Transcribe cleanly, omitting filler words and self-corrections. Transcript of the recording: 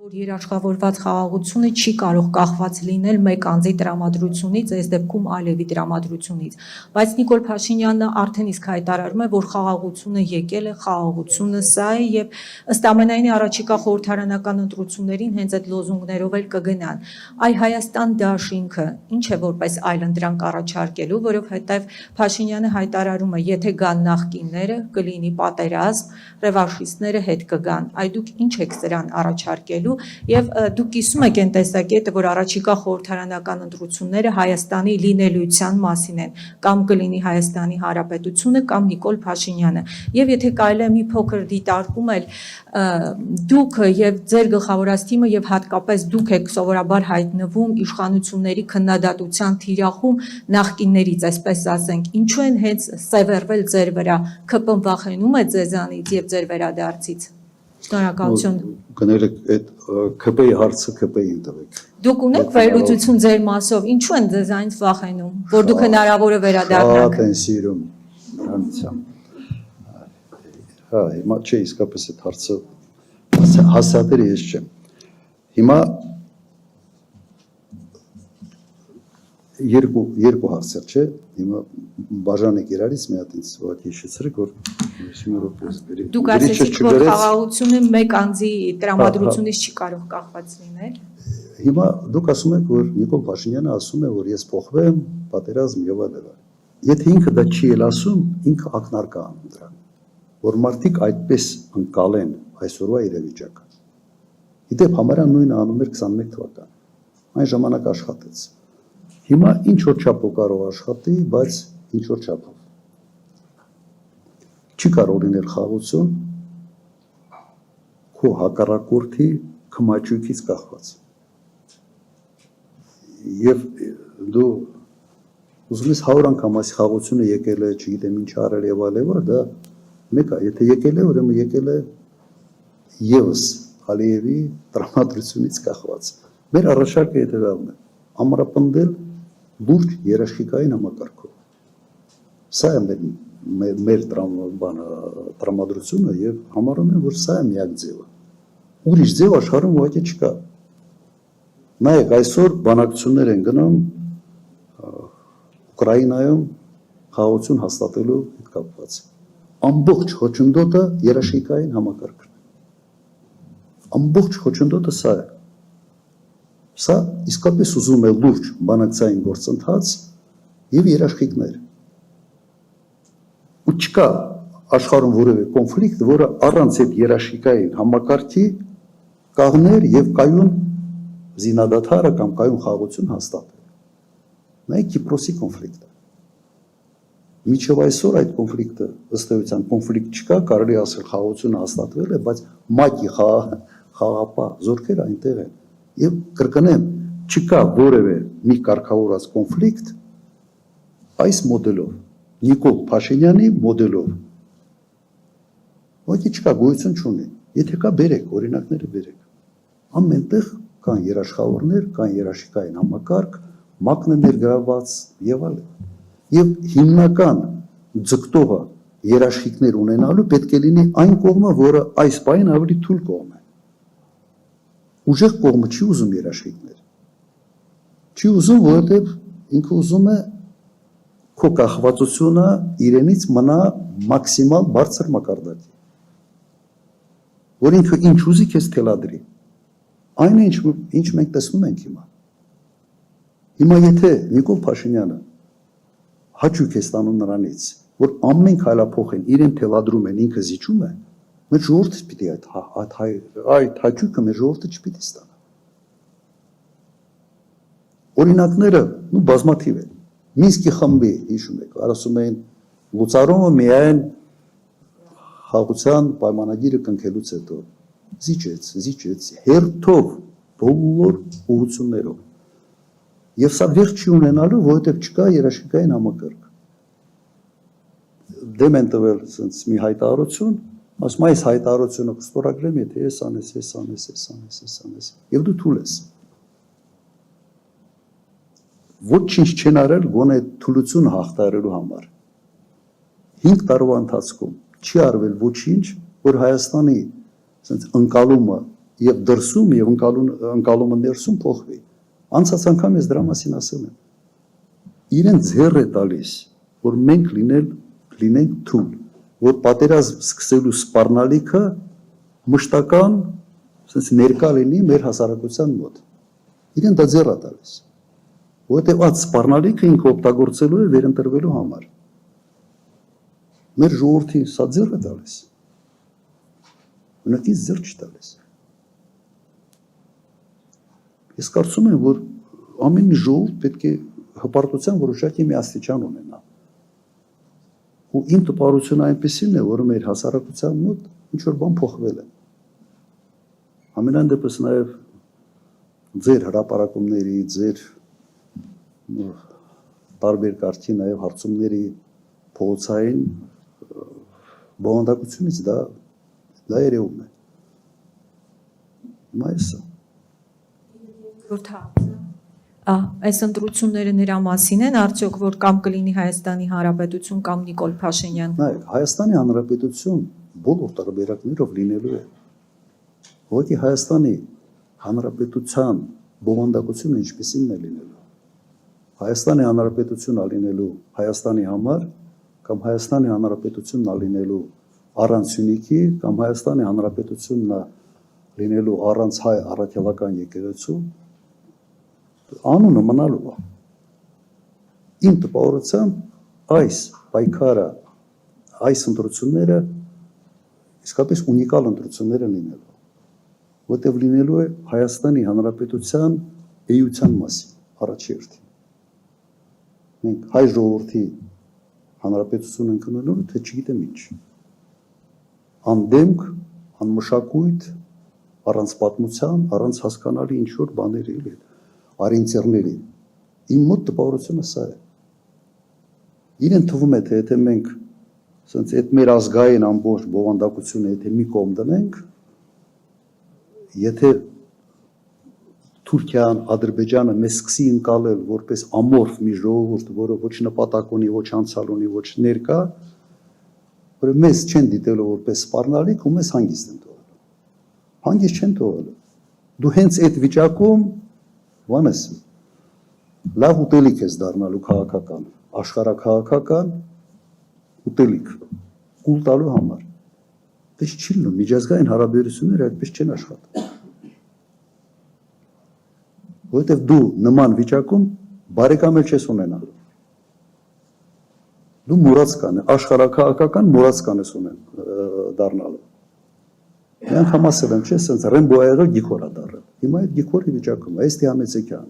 որ երաշխավորված խաղաղությունը չի կարող կախված լինել մեկ անձի տրամադրությունից, այս դեպքում Ալիևի տրամադրությունից, բայց Նիկոլ Փաշինյանը արդեն իսկ հայտարարում է, որ խաղաղությունը եկել է, խաղաղությունը սա է եւ ըստ ամենայնի առաջիկա խորհրդարանական ընտրություններին հենց այդ լոզունգներով էլ կգնան։ Այ Հայաստան դաշինքը ինչ է որպես այլընտրանք առաջարկելու, որովհետեւ Փաշինյանը հայտարարում է, եթե գան նախկինները, կլինի պատերազմ, ռևանշիստները հետ կգան, այ դուք ինչ եք սրան առաջարկելու եւ դուք կիսում եք այն տեսակետը, որ առաջիկա խորհրդարանական ընտրությունները Հայաստանի լինելիության մասին են, կամ կլինի Հայաստանի Հանրապետությունը, կամ Նիկոլ Փաշինյանը, եւ եթե կարելի է մի փոքր դիտարկում էլ դուք եւ ձեր գլխավորած թիմը եւ հատկապես դուք եք սովորաբար հայտնվում իշխանությունների քննադատության թիրախում նախկիններից, այսպես ասենք, ինչու են հենց սևեռվել ձեր վրա, ԿՊ-ն վախենում է ձեզանից եւ ձեր վերադարձից։ Շնորհակալություն։ Կներեք, այդ ԿՊ-ի հարցը ԿՊ-ին տվեք։ Դուք ունեք վերլուծություն ձեր մասով, ինչու են ձեզանից վախենում, որ դուք հնարավոր է վերադառնաք։ Շատ են սիրում նրանցամ։ Հա, հիմա չէ, իսկապես այդ հարցը հաստատել ես չեմ։ Հիմա երկու հարցեր, չէ, հիմա բաժանեք իրարից մի հատ ինձ ուղղակի հիշեցրեք, որ դուք ասեցիք, որ խաղաղությունը մեկ անձի տրամադրությունից չի կարող կախված լինել։ Հիմա դուք ասում եք, որ Նիկոլ Փաշինյանը ասում է, որ ես փոխվեմ, պատերազմ եւ այլն։ Եթե ինքը դա չի էլ ասում, ինքը ակնարկա անում դրան, որ մարդիկ այդպես ընկալեն այսօրվա իրավիճակը։ Իդեպ համարյա նույնը անում էր 21 թվականին։ Այն ժամանակ աշխատեց։ Հիմա ինչ որ չափով կարող աշխատի, բայց ինչ որ չափով։ Չի կարող լինել խաղաղություն քո հակառակորդի քմաչույքից կախված։ Եվ դու ուզում ես 100 անգամ այս խաղաղությունը եկել է, չգիտեմ ինչ արել եւ այլն, դա մեկ է, եթե եկել է, ուրեմն եկել է եւս Ալիևի տրամադրությունից կախված։ Մեր առաջարկը հետեւյալն է. ամրապնդել լուրջ երաշխիքային համակարգով։ Սա է մեր տրամադրությունը եւ համարում եմ, որ սա է միակ ձևը։ Ուրիշ ձև աշխարհում ուղղակի չկա։ Նայեք, այսօր բանակցություններ են գնում Ուկրաինայում խաղաղություն հաստատելու հետ կապված։ Ամբողջ խոչընդոտը երաշխիքային համակարգն է։ Ամբողջ խոչընդոտը սա է։ Սա իսկապես ուզում է լուրջ բանակցային գործընթաց եւ երաշխիքներ։ Ու չկա աշխարհում որևէ կոնֆլիկտ, որը առանց այդ երաշխիքային համակարգի կաղներ եւ կայուն զինադադարը կամ կայուն խաղաղություն հաստատել։ Նայեք Կիպրոսի կոնֆլիկտը։ Միջև այսօր այդ կոնֆլիկտը ըստ էության կոնֆլիկտ չկա, կարելի ասել խաղաղությունը հաստատվել է, բայց ՄԱԿ-ի խաղաղապահ զորքերը այնտեղ են։ Եվ կրկնեմ, չկա որևէ մի կարգավորած կոնֆլիկտ այս մոդելով, Նիկոլ Փաշինյանի մոդելով։ Ոչինչ չկա, գոյություն չունի։ Եթե կա, բերեք, օրինակները բերեք։ Ամենտեղ կան երաշխավորներ, կան երաշխիքային համակարգ, ՄԱԿ-ն է ներգրավված եւ այլն։ Եվ հիմնական ձգտողը երաշխիքներ ունենալու պետք է լինի այն կողմը, որը այս պահին ավելի թույլ կողմ է։ Ուժեղ կողմը չի ուզում երաշխիքներ։ Չի ուզում, որովհետև ինքը ուզում է քո կախվածությունը իրենից մնա մաքսիմալ բարձր մակարդակի։ Որ ինքը ինչ ուզի քեզ թելադրի։ Այն է, ինչ մենք տեսնում ենք հիմա։ Հիմա եթե Նիկոլ Փաշինյանը հաճույք է ստանում նրանից, որ ամեն քայլափոխեն իրեն թելադրում են, ինքը զիջում է, մեր ժողովուրդը պիտի այդ հաճույքը մեր ժողովուրդը չպիտի ստանա։ Օրինակները բազմաթիվ են։ Մինսկի խմբի, հիշում եք, ասում էին լուծարումը միայն խաղաղության պայմանագիրը կնքելուց հետո զիջեց հերթով բոլոր ուղղություններով։ Եվ սա վերջ չի ունենալու, որովհետև չկա երաշխիքային համակարգ։ Դեմ են տվել մի հայտարարություն, ասում այս հայտարարությունը կստորագրեմ, եթե ես անես, եւ դու թույլ ես։ Ոչինչ չեն արել գոնե թուլությունը հաղթահարելու համար։ 5 տարվա ընթացքում չի արվել ոչինչ, որ Հայաստանի ընկալումը եւ դրսում եւ ընկալումը ներսում փոխվի։ Անցած անգամ ես դրա մասին ասել եմ։ Իրեն ձեռ է տալիս, որ մենք լինենք թույլ, որ պատերազմ սկսելու սպառնալիքը մշտական, ասես ներկա լինի մեր հասարակության մոտ։ Իրեն դա ձեռ է տալիս, որովհետեւ այդ սպառնալիքը ինքը օգտագործելու է վերընտրվելու համար։ Մեր ժողովրդին սա ձեռ է տալիս։ Ունակից ձեռ չտալիս։ Ես կարծում եմ, որ ամեն մի ժողովուրդ պետք է հպարտության որոշակի մի աստիճան ունենա։ Ու իմ տպարությունը այնպեսին է, որ մեր հասարակության մոտ ինչ որ բան փոխվել է։ Ամենայն դեպս նաև ձեր հրապարակումների, ձեր տարբեր կարգի նաև հարցումների փողոցային բովանդակությունից դա երևում է։ Հիմա էսա։ Այս ընտրությունները նրա մասին են, արդյոք որ կամ կլինի Հայաստանի Հանրապետություն կամ Նիկոլ Փաշինյան։ Նայեք, Հայաստանի Հանրապետություն բոլոր տարբերակներով լինելու է։ Որի Հայաստանի Հանրապետության բովանդակությունը ինչպեսին է լինելու։ Հայաստանի Հանրապետությունն լինելու Հայաստանի համար կամ Հայաստանի Հանրապետությունն լինելու առանց Սյունիքի կամ Հայաստանի Հանրապետությունն լինելու առանց հայ առաքելական եկեղեցու անունը մնալու է։ Իմ տպավորությամբ այս պայքարը, այս ընտրությունները իսկապես ունիկալ ընտրություններ են լինելու, որտեղ լինելու է Հայաստանի Հանրապետության էության մասին առաջերտին։ Մենք հայ ժողովրդի հանրապետություն ենք ունենալու, թե չգիտեմ ինչ։ Անդեմք, անմշակույթ, առանց պատմության, առանց հասկանալի ինչ որ բաների էլի, արինցերների։ Իմ մոտ տպավորությունը սա է։ Իրեն թվում է, թե եթե մենք ասենց այդ մեր ազգային ամբողջ բովանդակությունը եթե մի կողմ դնենք, եթե Թուրքիան, Ադրբեջանը մեզ սկսի ընկալել որպես ամորֆ մի ժողովուրդ, որը ոչ նպատակ ունի, ոչ անցյալ ունի, ոչ ներկա, որ մեզ չեն դիտելու որպես սպառնալիք ու մեզ հանգիստ են թողելու։ Հանգիստ չեն թողելու։ Դու հենց այդ վիճակում ոնես լավ ուտելիք ես դառնալու քաղաքական, աշխարհաքաղաքական ուտելիք կուլ տալու համար։ Դες չի լինում, միջազգային հարաբերությունները այդպես չեն աշխատում։ Որովհետև դու նման վիճակում բարեկամ էլ չես ունենալու։ Դու մոռացկան ես, աշխարհաքաղաքական մոռացկան ես դառնալու։ Մի անգամ ասել եմ, չէ՞, սենց Ռեմբո ա եղել գիքոր ա դառել։ Հիմա այդ գիքորի վիճակում է, այս դիամեցեքյան։